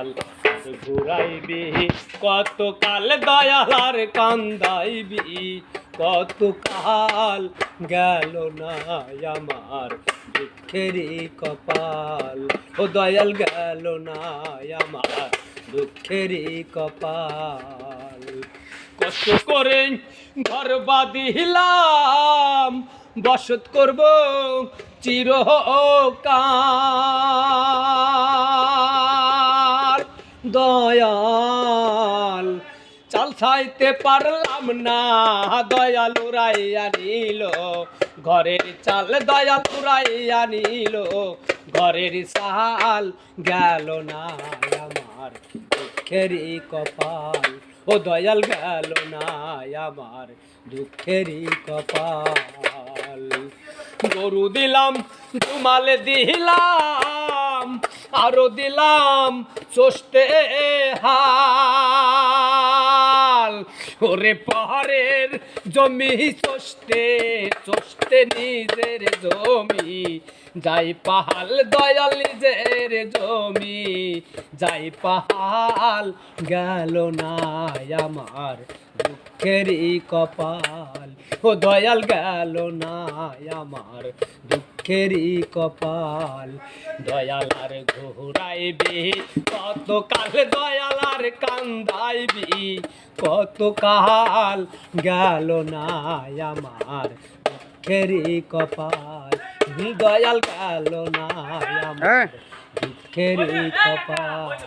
দয়াল ঘুরাইবি কত কাল দয়াল আর কান্দাইবি কত কাল গেল না আমার দুঃখেরই কপাল ও দয়াল গেল না আমার দুঃখেরই কপাল কষ্ট করে ঘর বাঁধিলাম বসত করব চিরকাল দয়াল চাল ছাইতে পারলাম না দয়াল উড়াইয়া নিল ঘরের চাল দয়াল উড়াইয়া নিল ঘরের চাল গেল না আমার দুঃখেরই কপাল ও দয়াল গেল না আমার দুঃখেরই কপাল গরু দিলাম দুমাল দিলাম আরো দিলাম চষ্টে হাল ওরে পাহাড়ের জমি চষ্টে চষ্টে নিজের জমি যাই পাহাল দয়াল নিজের জমি যাই পাহাল গেল না আমার দুঃখেরই কপাল ও দয়াল গেল না আমার দুঃখেরই কপাল দয়াল আর ঘুরাইবি কত কাল দয়াল আর কান্দাইবি কত কাল গেল না আমার দুঃখেরই কপাল দয়াল গেল না আমার দুঃখেরই কপাল